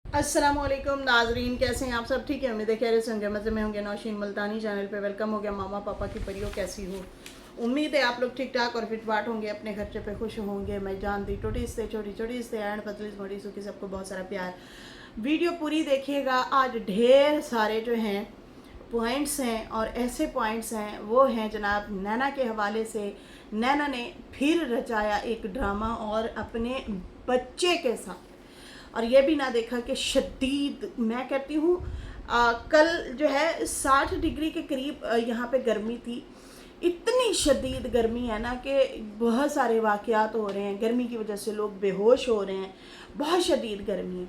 अस्सलामुअलैकुम नाजरीन, कैसे हैं आप सब? ठीक है, उम्मीद है खैरियत से होंगे, मज़े में होंगे। नौशीन मुल्तानी चैनल पे वेलकम हो गया। मामा पापा की परियों, कैसी हो? उम्मीद है आप लोग ठीक ठाक और फिट फाट होंगे, अपने खर्चे पे खुश होंगे। मैं जानती टोटी से छोटी छोटी से एंड पतली मोटी सुखी, सबको बहुत सारा प्यार। वीडियो पूरी देखिएगा। आज ढेर सारे जो हैं पॉइंट्स हैं, और ऐसे पॉइंट्स हैं वो हैं जनाब नैना के हवाले से। नैना ने फिर रचाया एक ड्रामा और अपने बच्चे के साथ, और ये भी ना देखा कि शदीद, मैं कहती हूँ कल जो है 60 डिग्री के करीब यहाँ पे गर्मी थी। इतनी शदीद गर्मी है ना कि बहुत सारे वाक़यात हो रहे हैं, गर्मी की वजह से लोग बेहोश हो रहे हैं, बहुत शदीद गर्मी है।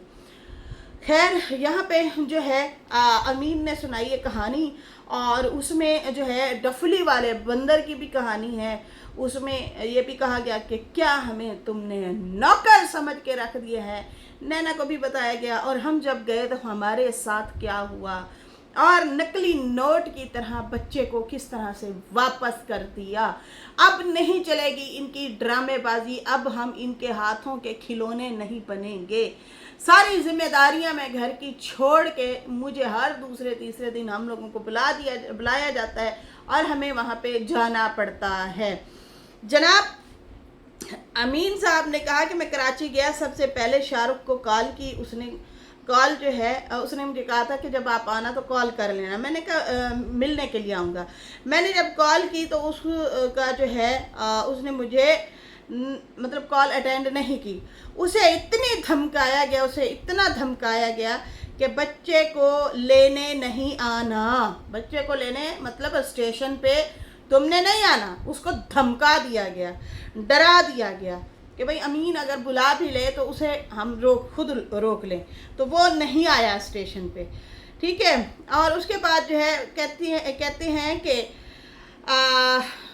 खैर, यहाँ पे जो है अमीन ने सुनाई है कहानी, और उसमें जो है डफली वाले बंदर की भी कहानी है। उसमें ये भी कहा गया कि क्या हमें तुमने नौकर समझ के रख दिए हैं। नैना को भी बताया गया, और हम जब गए तो हमारे साथ क्या हुआ, और नकली नोट की तरह बच्चे को किस तरह से वापस कर दिया। अब नहीं चलेगी इनकी ड्रामेबाजी, अब हम इनके हाथों के खिलौने नहीं बनेंगे। सारी जिम्मेदारियां मैं घर की छोड़ के, मुझे हर दूसरे तीसरे दिन हम लोगों को बुलाया जाता है और हमें वहां पे जाना पड़ता है। जनाब अमीन साहब ने कहा कि मैं कराची गया, सबसे पहले शाहरुख को कॉल की। उसने कॉल जो है, उसने मुझे कहा था कि जब आप आना तो कॉल कर लेना। मैंने कहा मिलने के लिए आऊँगा। मैंने जब कॉल की तो उसका जो है उसने मुझे मतलब कॉल अटेंड नहीं की। उसे इतनी धमकाया गया, उसे इतना धमकाया गया कि बच्चे को लेने नहीं आना। बच्चे को लेने मतलब स्टेशन पे तुमने नहीं आना, उसको धमका दिया गया, डरा दिया गया कि भाई अमीन अगर बुला भी ले तो उसे हम खुद रोक लें। तो वो नहीं आया स्टेशन पे, ठीक है। और उसके बाद जो है कहते हैं कि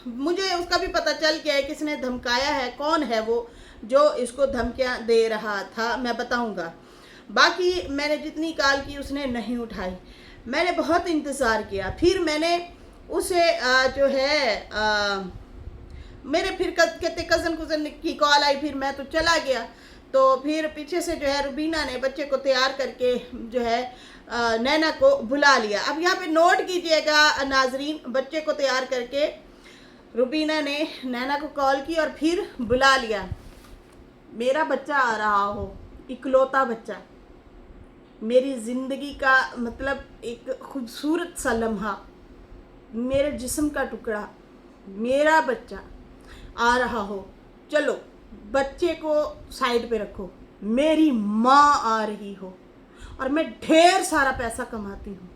मुझे उसका भी पता चल गया है किसने धमकाया है, कौन है वो जो इसको धमकियां दे रहा था, मैं बताऊंगा। बाकी मैंने जितनी कॉल की उसने नहीं उठाई। मैंने बहुत इंतज़ार किया, फिर मैंने उसे जो है मेरे फिर कहते कज़न की कॉल आई, फिर मैं तो चला गया। तो फिर पीछे से जो है रुबीना ने बच्चे को तैयार करके जो है नैना को बुला लिया। अब यहाँ पे नोट कीजिएगा नाजरीन, बच्चे को तैयार करके रुबीना ने नैना को कॉल की और फिर बुला लिया। मेरा बच्चा आ रहा हो, इकलौता बच्चा, मेरी ज़िंदगी का मतलब एक खूबसूरत सा लम्हा, मेरे जिस्म का टुकड़ा, मेरा बच्चा आ रहा हो। चलो बच्चे को साइड पे रखो, मेरी माँ आ रही हो, और मैं ढेर सारा पैसा कमाती हूँ,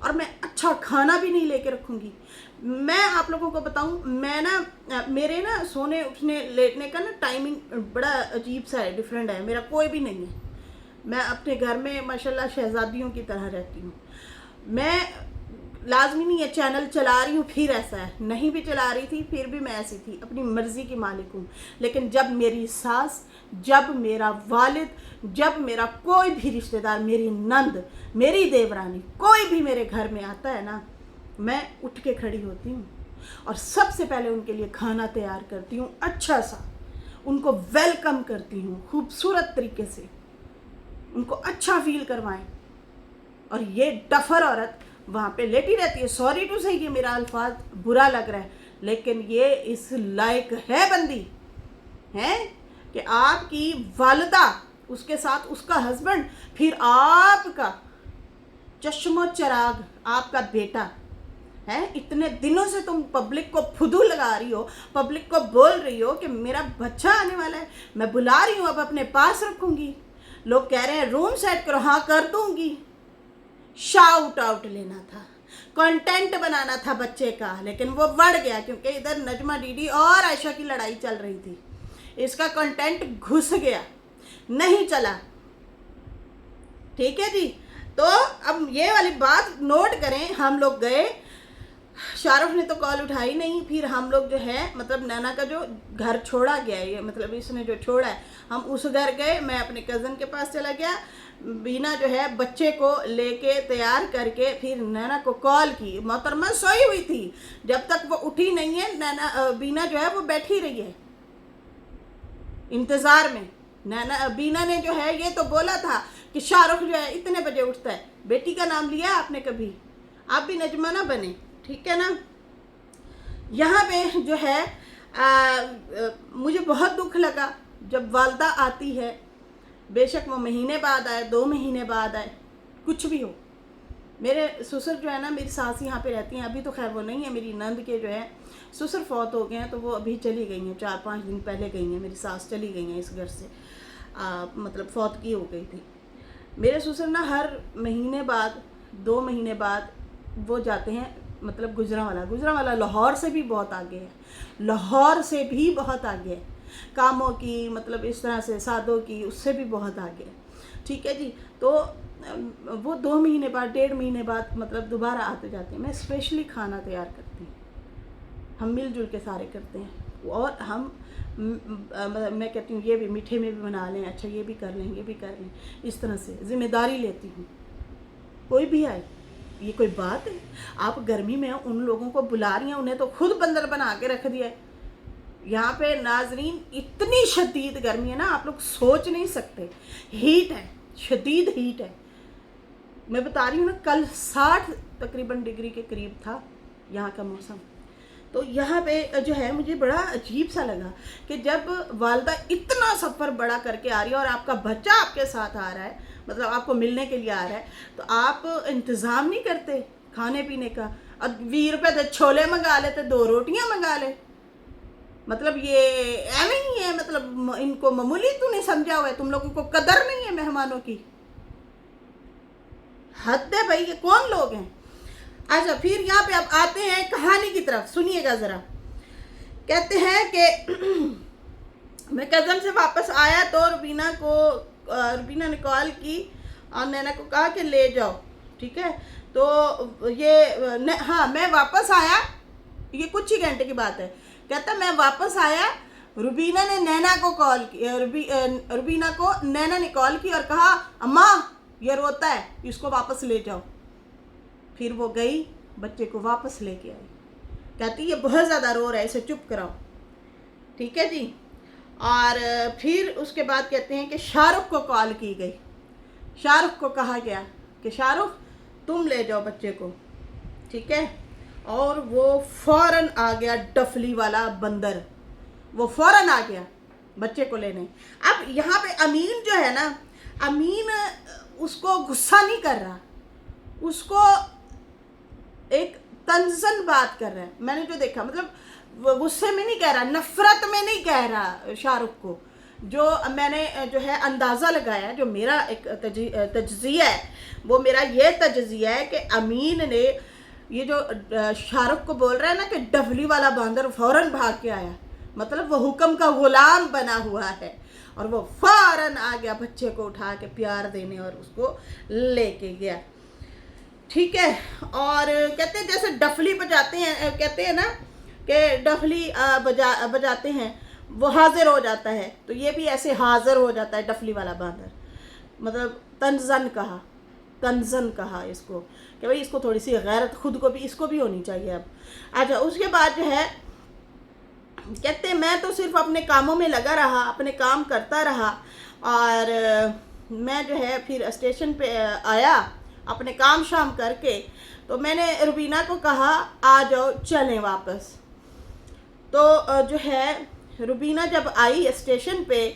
और मैं अच्छा खाना भी नहीं लेके रखूँगी। मैं आप लोगों को बताऊँ, मैं ना मेरे ना सोने उठने लेटने का ना टाइमिंग बड़ा अजीब सा है, डिफरेंट है। मेरा कोई भी नहीं है। मैं अपने घर में माशाल्लाह शहजादियों की तरह रहती हूँ। मैं लाजमी नहीं है चैनल चला रही हूँ फिर ऐसा है, नहीं भी चला रही थी फिर भी मैं ऐसी थी, अपनी मर्जी की मालिक हूँ। लेकिन जब मेरी सास, जब मेरा वालिद, जब मेरा कोई भी रिश्तेदार, मेरी नंद, मेरी देवरानी, कोई भी मेरे घर में आता है ना, मैं उठ के खड़ी होती हूँ और सबसे पहले उनके लिए खाना तैयार करती हूँ, अच्छा सा उनको वेलकम करती हूँ, खूबसूरत तरीके से उनको अच्छा फील करवाएं। और ये डफर औरत वहाँ पे लेटी रहती है। सॉरी टू से, ये मेरा अल्फाज बुरा लग रहा है, लेकिन ये इस लायक है बंदी है कि आपकी वालिदा, उसके साथ उसका हस्बैंड, फिर आपका चश्मो चराग, आपका बेटा है। इतने दिनों से तुम पब्लिक को फुदू लगा रही हो, पब्लिक को बोल रही हो कि मेरा बच्चा आने वाला है, मैं बुला रही हूँ, अब अपने पास रखूँगी। लोग कह रहे हैं रूम सेट करो, हाँ कर दूँगी। शाउट आउट लेना था, कंटेंट बनाना था बच्चे का, लेकिन वो बढ़ गया क्योंकि इधर नजमा दीदी और आयशा की लड़ाई चल रही थी। इसका कंटेंट घुस गया, नहीं चला, ठीक है जी। तो अब ये वाली बात नोट करें। हम लोग गए, शाहरुख ने तो कॉल उठाई नहीं, फिर हम लोग जो है मतलब नैना का जो घर छोड़ा गया है, ये मतलब इसने जो छोड़ा है, हम उस घर गए। मैं अपने कज़न के पास चला गया, बीना जो है बच्चे को लेके तैयार करके फिर नैना को कॉल की। मोहतरमा सोई हुई थी, जब तक वो उठी नहीं है नैना बीना जो है वो बैठी रही है इंतज़ार में। नैना बीना ने जो है ये तो बोला था कि शाहरुख जो है इतने बजे उठता है। बेटी का नाम लिया आपने कभी? आप भी नजमा ना बने, ठीक है ना। यहाँ पे जो है मुझे बहुत दुख लगा जब वालदा आती है, बेशक वो महीने बाद आए, 2 महीने बाद आए, कुछ भी हो। मेरे ससुर जो है ना, मेरी सास यहाँ पे रहती हैं, अभी तो खैर वो नहीं है, मेरी नंद के जो है ससुर फौत हो गए हैं, तो वो अभी चली गई हैं, 4-5 दिन पहले गई हैं, मेरी सास चली गई हैं इस घर से, मतलब फौत की हो गई थी। मेरे ससुर ना हर महीने बाद, 2 महीने बाद वो जाते हैं, मतलब गुजरांवाला लाहौर से भी बहुत आगे है, लाहौर से भी बहुत आगे है, कामों की, मतलब इस तरह से सादों की, उससे भी बहुत आगे है, ठीक है जी। तो वो 2 महीने बाद, 1.5 महीने बाद मतलब दोबारा आते जाते हैं। मैं स्पेशली खाना तैयार करती हूँ, हम मिलजुल के सारे करते हैं, और हम मैं कहती हूँ ये भी मीठे में भी बना लें, अच्छा ये भी कर लें, ये भी कर लें, इस तरह से जिम्मेदारी लेती हूँ। कोई भी आए, ये कोई बात है? आप गर्मी में उन लोगों को बुला रही हैं, उन्हें तो खुद बंदर बना के रख दिया है। यहाँ पे नाजरीन इतनी शदीद गर्मी है ना, आप लोग सोच नहीं सकते, हीट है, शदीद हीट है। मैं बता रही हूँ ना, कल 60 तकरीबन डिग्री के करीब था यहाँ का मौसम। तो यहाँ पे जो है मुझे बड़ा अजीब सा लगा कि जब वालदा इतना सफ़र बड़ा करके आ रही है और आपका बच्चा आपके साथ आ रहा है, मतलब आपको मिलने के लिए आ रहा है, तो आप इंतज़ाम नहीं करते खाने पीने का। अब 20 रुपये तो छोले मंगा लेते, 2 रोटियां मंगा ले, मतलब ये ऐਵੇਂ ही है, मतलब इनको मामूली तूने समझा हुआ है, तुम लोगों को कदर नहीं है मेहमानों की। हद है भाई, ये कौन लोग हैं। अच्छा, फिर यहाँ पे अब आते हैं कहानी की तरफ, सुनिएगा ज़रा। कहते हैं कि मैं कज़न से वापस आया तो रुबीना ने कॉल की और नैना को कहा कि ले जाओ, ठीक है। तो ये हाँ, मैं वापस आया, ये कुछ ही घंटे की बात है। कहता मैं वापस आया, रुबीना ने नैना को कॉल की, रुबीना को नैना ने कॉल की और कहा अम्मा ये रोता है, इसको वापस ले जाओ। फिर वो गई, बच्चे को वापस लेके आई, कहती ये बहुत ज़्यादा रो रहा है, इसे चुप कराओ, ठीक है जी। और फिर उसके बाद कहते हैं कि शाहरुख को कॉल की गई, शाहरुख को कहा गया कि शाहरुख तुम ले जाओ बच्चे को, ठीक है। और वो फ़ौरन आ गया, डफली वाला बंदर, वो फ़ौरन आ गया बच्चे को लेने। अब यहाँ पे अमीन जो है ना, अमीन उसको गुस्सा नहीं कर रहा, उसको एक तंजन बात कर रहा है। मैंने जो देखा, मतलब गुस्से में नहीं कह रहा, नफरत में नहीं कह रहा शाहरुख को। जो मैंने जो है अंदाज़ा लगाया, जो मेरा एक तज्जिया है, वो मेरा ये तज्जिया है कि अमीन ने ये जो शाहरुख को बोल रहा है ना कि डफली वाला बंदर फ़ौरन भाग के आया, मतलब वो हुक्म का गुलाम बना हुआ है, और वो फ़ौरन आ गया बच्चे को उठा के प्यार देने और उसको लेके गया, ठीक है। और कहते हैं जैसे डफली बजाते हैं, कहते हैं ना कि डफली बजाते हैं, वो हाजिर हो जाता है, तो ये भी ऐसे हाजिर हो जाता है डफली वाला बंदर। मतलब तंजन कहा इसको कि भाई इसको थोड़ी सी गैरत खुद को भी, इसको भी होनी चाहिए अब। अच्छा, उसके बाद जो है कहते हैं मैं तो सिर्फ अपने कामों में लगा रहा, अपने काम करता रहा, और मैं जो है फिर स्टेशन पे आया अपने काम शाम करके, तो मैंने रुबीना को कहा आ जाओ चलें वापस। तो जो है रुबीना जब आई स्टेशन पे,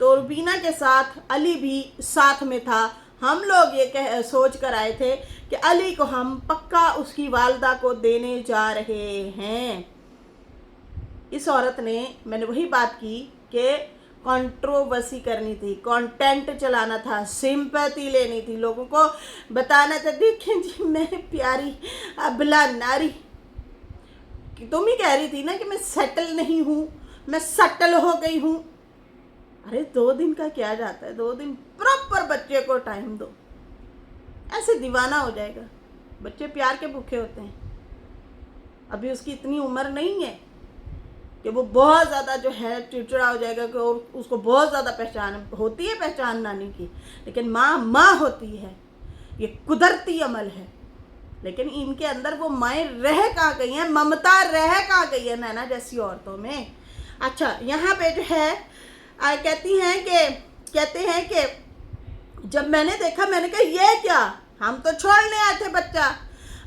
तो रुबीना के साथ अली भी साथ में था। हम लोग ये सोच कर आए थे कि अली को हम पक्का उसकी वालदा को देने जा रहे हैं। इस औरत ने, मैंने वही बात की कि कंट्रोवर्सी करनी थी, कंटेंट चलाना था, सिंपैथी लेनी थी, लोगों को बताना था देखें जी मैं प्यारी अबला नारी। तुम ही कह रही थी ना कि मैं सेटल नहीं हूँ, मैं सटल हो गई हूँ। अरे 2 दिन का क्या जाता है, 2 दिन प्रॉपर बच्चे को टाइम दो, ऐसे दीवाना हो जाएगा। बच्चे प्यार के भूखे होते हैं, अभी उसकी इतनी उम्र नहीं है कि वो बहुत ज़्यादा जो है चिड़चिड़ा हो जाएगा कि और उसको बहुत ज़्यादा पहचान होती है, पहचान नानी की, लेकिन माँ होती है, ये कुदरती अमल है। लेकिन इनके अंदर वो माएँ रह कहाँ गई हैं, ममता रह कहाँ गई है नैना जैसी औरतों में। अच्छा, यहाँ पे जो है कहते हैं कि जब मैंने देखा मैंने कहा ये क्या, हम तो छोड़ने आए थे बच्चा।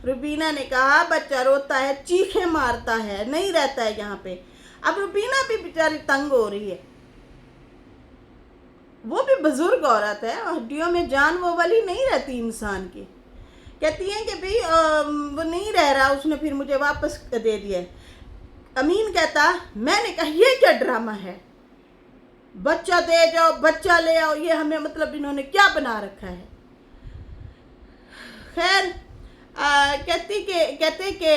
रुबीना ने कहा बच्चा रोता है, चीखे मारता है, नहीं रहता है यहाँ पे। अब रुबीना भी बेचारी तंग हो रही है, वो भी बुजुर्ग औरत है, हड्डियों में जान वो वाली नहीं रहती इंसान की। कहती है कि भाई वो नहीं रह रहा, उसने फिर मुझे वापस दे दिया। अमीन कहता मैंने कहा ये क्या ड्रामा है, बच्चा दे जाओ, बच्चा ले आओ, ये हमें मतलब इन्होंने क्या बना रखा है। खैर कहते कि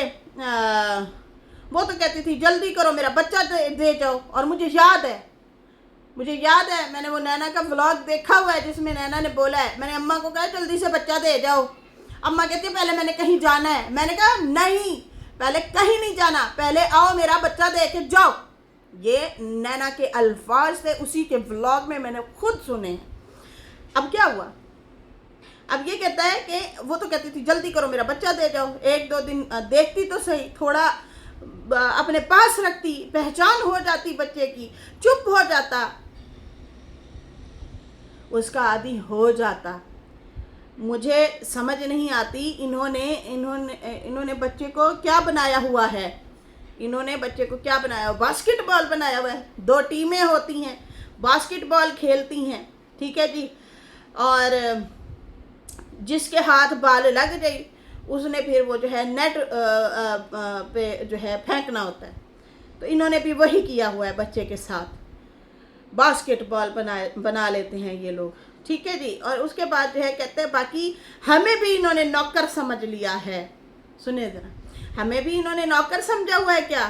वो तो कहती थी जल्दी करो मेरा बच्चा दे जाओ। और मुझे याद है मैंने वो नैना का व्लॉग देखा हुआ है जिसमें नैना ने बोला है, मैंने अम्मा को कहा जल्दी से बच्चा दे जाओ। अम्मा कहती है पहले मैंने कहीं जाना है। मैंने कहा नहीं, पहले कहीं नहीं जाना, पहले आओ मेरा बच्चा दे के जाओ। ये नैना के अल्फाज थे, उसी के व्लॉग में मैंने खुद सुने हैं। अब क्या हुआ, अब ये कहता है कि वो तो कहती थी जल्दी करो मेरा बच्चा दे जाओ। एक दो दिन देखती तो सही, थोड़ा अपने पास रखती, पहचान हो जाती बच्चे की, चुप हो जाता, उसका आदी हो जाता। मुझे समझ नहीं आती इन्होंने बच्चे को क्या बनाया हुआ है। इन्होंने बच्चे को क्या बनाया हुआ, बास्केटबॉल बनाया हुआ है। 2 टीमें होती हैं, बास्केटबॉल खेलती हैं, ठीक है जी। और जिसके हाथ बाल लग जाए उसने फिर वो जो है नेट पे जो है फेंकना होता है। तो इन्होंने भी वही किया हुआ है बच्चे के साथ, बास्केटबॉल बना लेते हैं ये लोग, ठीक है जी। और उसके बाद जो है कहते हैं बाकी हमें भी इन्होंने नौकर समझ लिया है। सुनिए ज़रा, हमें भी इन्होंने नौकर समझा हुआ है क्या?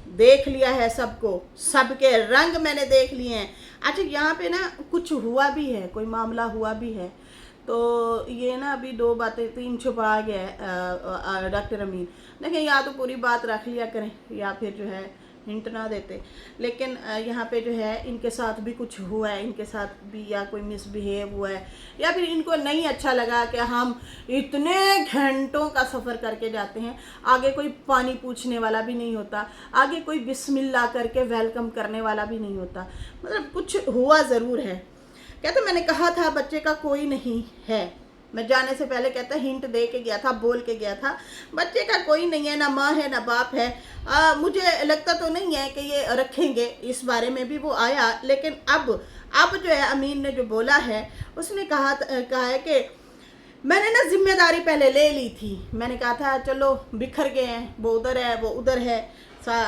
देख लिया है सबको, सबके रंग मैंने देख लिए हैं। अच्छा यहाँ पे ना कुछ हुआ भी है, कोई मामला हुआ भी है, तो ये ना अभी 2 बातें 3 छुपा गया है डॉक्टर अमीन। देखिए या तो पूरी बात रख लिया करें या फिर जो है हिंट ना देते, लेकिन यहाँ पे जो है इनके साथ भी कुछ हुआ है, इनके साथ भी या कोई मिसबिहेव हुआ है या फिर इनको नहीं अच्छा लगा कि हम इतने घंटों का सफ़र करके जाते हैं, आगे कोई पानी पूछने वाला भी नहीं होता, आगे कोई बिस्मिल्लाह करके वेलकम करने वाला भी नहीं होता, मतलब कुछ हुआ ज़रूर है। कहते मैंने कहा था बच्चे का कोई नहीं है, मैं जाने से पहले कहता हिंट दे के गया था, बोल के गया था बच्चे का कोई नहीं है, ना माँ है ना बाप है। मुझे लगता तो नहीं है कि ये रखेंगे, इस बारे में भी वो आया। लेकिन अब जो है अमीन ने जो बोला है, उसने कहा है कि मैंने ना जिम्मेदारी पहले ले ली थी। मैंने कहा था चलो बिखर गए हैं, वो उधर है वो उधर है,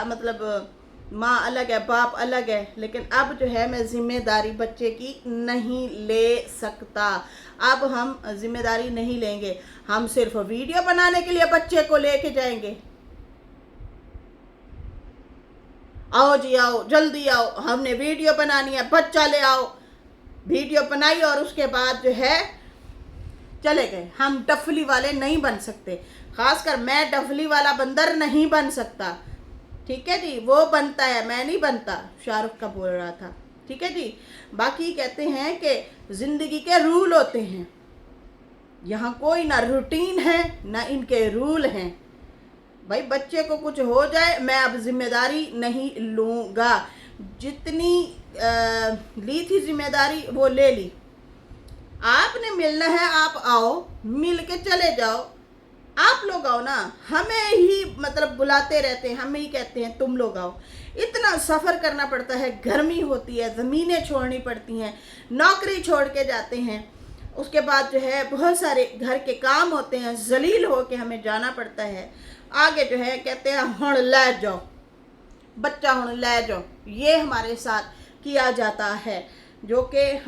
मतलब माँ अलग है बाप अलग है, लेकिन अब जो है मैं जिम्मेदारी बच्चे की नहीं ले सकता। अब हम जिम्मेदारी नहीं लेंगे, हम सिर्फ वीडियो बनाने के लिए बच्चे को लेके जाएंगे। आओ जी आओ, जल्दी आओ, हमने वीडियो बनानी है, बच्चा ले आओ। वीडियो बनाई और उसके बाद जो है चले गए। हम डफली वाले नहीं बन सकते, खासकर मैं डफली वाला बंदर नहीं बन सकता, ठीक है जी। वो बनता है, मैं नहीं बनता, शाहरुख का बोल रहा था, ठीक है जी। बाकी कहते हैं कि ज़िंदगी के रूल होते हैं, यहाँ कोई ना रूटीन है ना इनके रूल हैं। भाई बच्चे को कुछ हो जाए मैं अब जिम्मेदारी नहीं लूँगा, जितनी ली थी जिम्मेदारी वो ले ली। आपने मिलना है आप आओ, मिल के चले जाओ। आप लोग आओ ना, हमें ही मतलब बुलाते रहते हैं, हमें ही कहते हैं तुम लोग आओ। इतना सफ़र करना पड़ता है, गर्मी होती है, ज़मीनें छोड़नी पड़ती हैं, नौकरी छोड़ के जाते हैं, उसके बाद जो है बहुत सारे घर के काम होते हैं, जलील हो के हमें जाना पड़ता है। आगे जो है कहते हैं हुण ले जाओ बच्चा, हुण ले जाओ, ये हमारे साथ किया जाता है, जो कि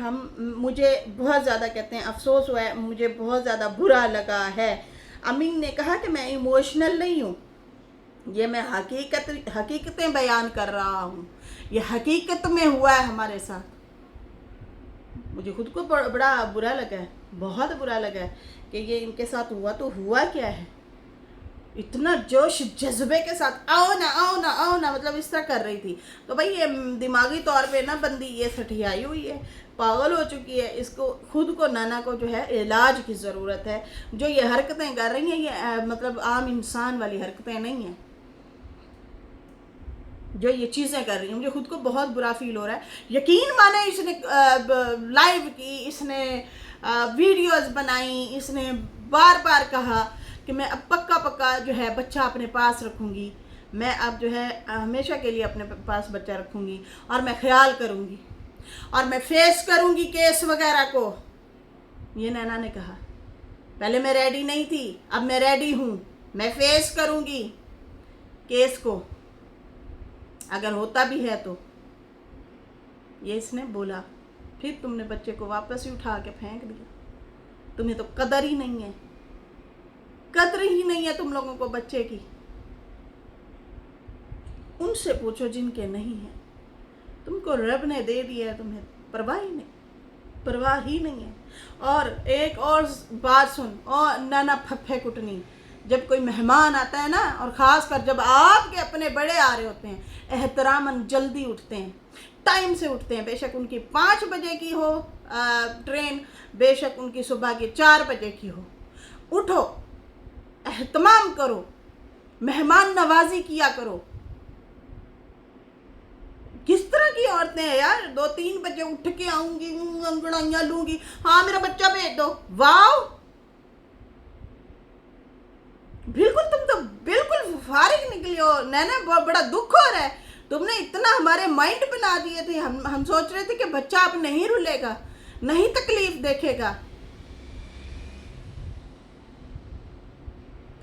मुझे बहुत ज़्यादा कहते हैं अफसोस हुआ है, मुझे बहुत ज़्यादा बुरा लगा है। अमीन ने कहा कि मैं इमोशनल नहीं हूँ, ये मैं हकीकतें बयान कर रहा हूँ, ये हकीकत में हुआ है हमारे साथ। मुझे खुद को बड़ा बुरा लगा है, बहुत बुरा लगा है कि ये इनके साथ हुआ। तो हुआ क्या है, इतना जोश जज्बे के साथ आओ ना आओ ना आओ ना, मतलब इस तरह कर रही थी। तो भाई ये दिमागी तौर पे ना बंदी ये सठियाई हुई है, पागल हो चुकी है। इसको खुद को नाना को जो है इलाज की ज़रूरत है। जो ये हरकतें कर रही हैं ये मतलब आम इंसान वाली हरकतें नहीं हैं। जो ये चीज़ें कर रही है। मुझे खुद को बहुत बुरा फील हो रहा है। यकीन माने इसने लाइव की, इसने वीडियोस बनाई, इसने बार बार कहा कि मैं अब पक्का पक्का जो है बच्चा अपने पास रखूँगी, मैं अब जो है हमेशा के लिए अपने पास बच्चा रखूँगी और मैं ख्याल करूँगी और मैं फेस करूँगी केस वगैरह को। ये नैना ने कहा। पहले मैं रेडी नहीं थी, अब मैं रेडी हूँ, मैं फेस करूँगी केस को अगर होता भी है तो। ये इसने बोला। फिर तुमने बच्चे को वापस ही उठा के फेंक दिया। तुम्हें तो कदर ही नहीं है, कदर ही नहीं है तुम लोगों को बच्चे की। उनसे पूछो जिनके नहीं है। तुमको रब ने दे दिया है, तुम्हें परवाह ही नहीं, परवाह ही नहीं है। और एक और बात सुन, और नाना फफे कुटनी, जब कोई मेहमान आता है ना, और ख़ास कर जब आपके अपने बड़े आ रहे होते हैं, एहतरामन जल्दी उठते हैं, टाइम से उठते हैं। बेशक उनकी 5 बजे की हो ट्रेन, बेशक उनकी सुबह की 4 बजे की हो, उठो, एहतमाम करो, मेहमान नवाजी किया करो। किस तरह की औरतें हैं यार, 2-3 बजे उठ के आऊंगी, अंगड़ाइयाँ लूंगी, हाँ मेरा बच्चा भेज दो। वाओ, बिल्कुल तुम तो बिल्कुल फारिग निकली हो नैना। बहुत बड़ा दुख हो रहा है, तुमने इतना हमारे माइंड बना दिए थे। हम सोच रहे थे कि बच्चा अब नहीं रुलेगा, नहीं तकलीफ देखेगा,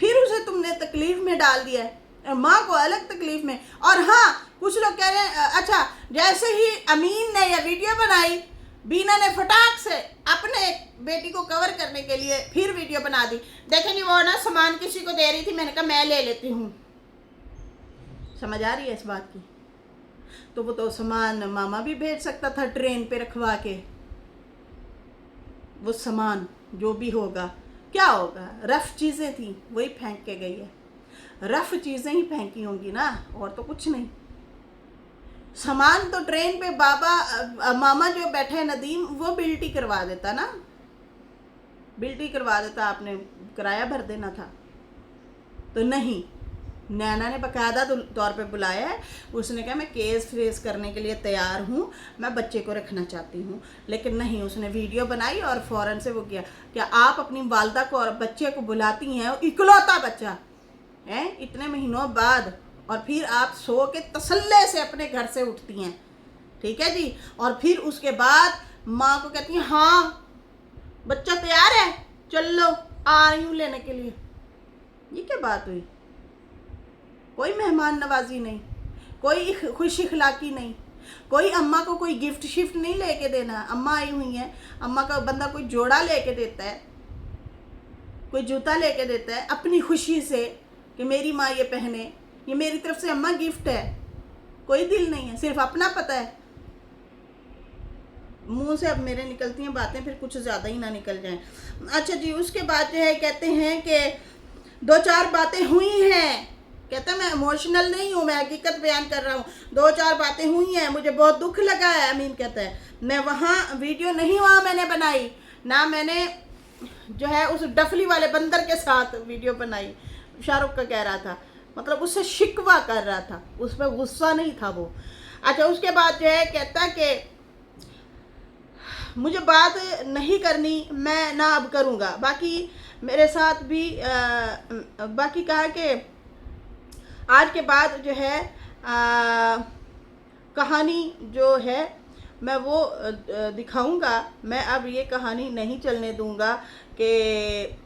फिर उसे तुमने तकलीफ में डाल दिया है, माँ को अलग तकलीफ में। और हाँ, कुछ लोग कह रहे हैं अच्छा, जैसे ही अमीन ने यह वीडियो बनाई, बीना ने फटाक से अपने बेटी को कवर करने के लिए फिर वीडियो बना दी। देखे नहीं, वो ना सामान किसी को दे रही थी, मैंने कहा मैं ले लेती हूँ। समझ आ रही है इस बात की? तो वो तो सामान मामा भी भेज सकता था ट्रेन पे रखवा के। वो सामान जो भी होगा, क्या होगा, रफ चीज़ें थी, वही फेंक के गई है। रफ चीज़ें ही फेंकी होंगी ना, और तो कुछ नहीं। सामान तो ट्रेन पे बाबा मामा जो बैठे हैं नदीम, वो बिल्टी करवा देता ना, बिल्टी करवा देता, आपने किराया भर देना था। तो नहीं, नैना ने बाकायदा तौर पे बुलाया है। उसने कहा मैं केस फेस करने के लिए तैयार हूँ, मैं बच्चे को रखना चाहती हूँ। लेकिन नहीं, उसने वीडियो बनाई और फ़ौरन से वो किया। क्या आप अपनी वालदा को और बच्चे को बुलाती हैं, इकलौता बच्चा है इतने महीनों बाद, और फिर आप सो के तसल्ले से अपने घर से उठती हैं, ठीक है जी। और फिर उसके बाद माँ को कहती हैं हाँ बच्चा तैयार है, चल लो, आ रही हूँ लेने के लिए। ये क्या बात हुई? कोई मेहमान नवाजी नहीं, कोई खुश इखलाकी नहीं, कोई अम्मा को कोई गिफ्ट शिफ्ट नहीं लेके देना। अम्मा आई हुई हैं, अम्मा का बंदा कोई जोड़ा लेके देता है, कोई जूता लेके देता है अपनी खुशी से कि मेरी माँ ये पहने, ये मेरी तरफ से अम्मा गिफ्ट है। कोई दिल नहीं है, सिर्फ अपना पता है। मुंह से अब मेरे निकलती हैं बातें, फिर कुछ ज़्यादा ही ना निकल जाएं। अच्छा जी, उसके बाद जो है कहते हैं कि 2-4 बातें हुई हैं। कहता है मैं इमोशनल नहीं हूँ, मैं हकीकत बयान कर रहा हूँ। 2-4 बातें हुई हैं, मुझे बहुत दुख लगा है। अमीन कहता है मैं वहाँ वीडियो नहीं वहाँ मैंने बनाई ना, मैंने जो है उस डफली वाले बंदर के साथ वीडियो बनाई। शाहरुख का कह रहा था, मतलब उससे शिकवा कर रहा था, उस पर गुस्सा नहीं था वो। अच्छा, उसके बाद जो है कहता कि मुझे बात नहीं करनी, मैं ना अब करूँगा, बाकी मेरे साथ भी बाकी कहा कि आज के बाद जो है कहानी जो है मैं वो दिखाऊंगा। मैं अब ये कहानी नहीं चलने दूंगा कि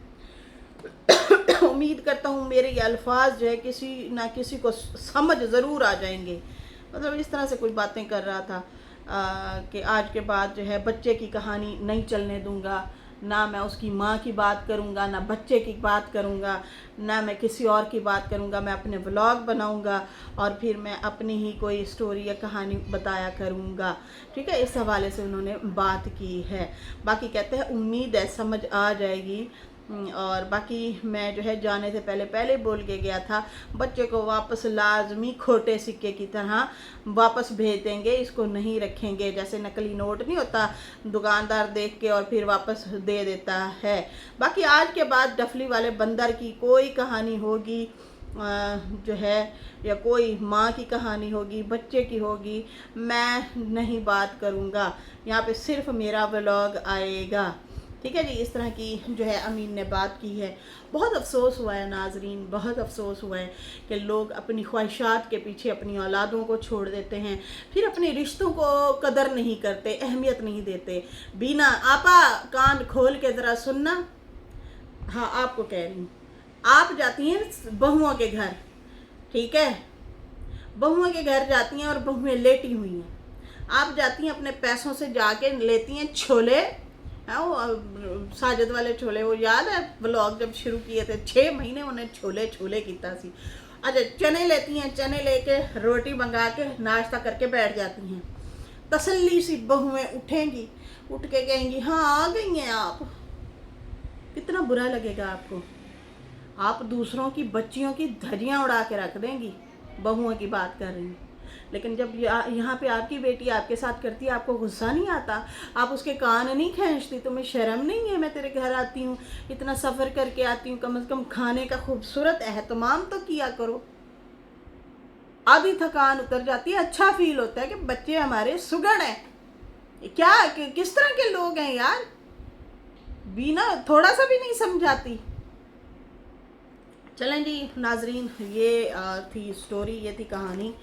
उम्मीद करता हूँ मेरे ये अल्फाज जो है किसी ना किसी को समझ ज़रूर आ जाएंगे। मतलब इस तरह से कुछ बातें कर रहा था कि आज के बाद जो है बच्चे की कहानी नहीं चलने दूंगा, ना मैं उसकी माँ की बात करूंगा, ना बच्चे की बात करूंगा, ना मैं किसी और की बात करूंगा। मैं अपने व्लॉग बनाऊंगा और फिर मैं अपनी ही कोई स्टोरी या कहानी बताया करूंगा, ठीक है। इस हवाले से उन्होंने बात की है। बाकी कहते हैं उम्मीद है समझ आ जाएगी। और बाकी मैं जो है जाने से पहले बोल के गया था, बच्चे को वापस लाजमी खोटे सिक्के की तरह वापस भेज देंगे, इसको नहीं रखेंगे। जैसे नकली नोट नहीं होता, दुकानदार देख के और फिर वापस दे देता है। बाकी आज के बाद डफली वाले बंदर की कोई कहानी होगी जो है या कोई माँ की कहानी होगी, बच्चे की होगी, मैं नहीं बात करूँगा। यहाँ पे सिर्फ मेरा व्लॉग आएगा। ठीक है जी, इस तरह की जो है अमीन ने बात की है। बहुत अफसोस हुआ है नाजरीन, बहुत अफसोस हुआ है कि लोग अपनी ख्वाहिशात के पीछे अपनी औलादों को छोड़ देते हैं, फिर अपने रिश्तों को कदर नहीं करते, अहमियत नहीं देते। बीना आपा कान खोल के ज़रा सुनना। हाँ, आपको कह रही हूँ, आप जाती हैं बहुओं के घर, ठीक है, बहुओं के घर जाती हैं और बहुएं लेटी हुई हैं। आप जाती हैं अपने पैसों से जाके लेती हैं छोले, हाँ वो साजिद वाले छोले, वो याद है व्लॉग जब शुरू किए थे, 6 महीने उन्हें छोले छोले किया सी। अच्छा, चने लेती हैं, चने लेके रोटी मंगा के नाश्ता करके बैठ जाती हैं। तसल्ली सी बहुएं उठेंगी, उठ के कहेंगी हाँ आ गई हैं आप। कितना बुरा लगेगा आपको। आप दूसरों की बच्चियों की धज्जियाँ उड़ा के रख देंगी, बहुओं की बात कर रही हैं। लेकिन जब यहाँ पे आपकी बेटी आपके साथ करती है, आपको गुस्सा नहीं आता? आप उसके कान नहीं खींचती? तुम्हें शर्म नहीं है? मैं तेरे घर आती हूँ, इतना सफ़र करके आती हूँ, कम से कम खाने का खूबसूरत एहतमाम तो किया करो। आधी थकान उतर जाती है, अच्छा फील होता है कि बच्चे हमारे सुगड़ हैं। क्या किस तरह के लोग हैं यार, बीना थोड़ा सा भी नहीं समझाती। चलें जी नाजरीन, ये थी स्टोरी, ये थी कहानी।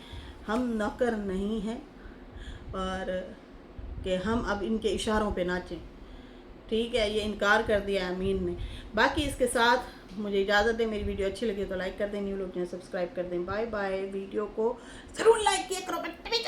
हम नौकर नहीं हैं और कि हम अब इनके इशारों पे नाचें। ठीक है, ये इनकार कर दिया अमीन ने। बाकी इसके साथ मुझे इजाज़त दें। मेरी वीडियो अच्छी लगी तो लाइक कर दें, न्यू लोग सब्सक्राइब कर दें। Bye bye. वीडियो को ज़रूर लाइक किया करो बच्चे।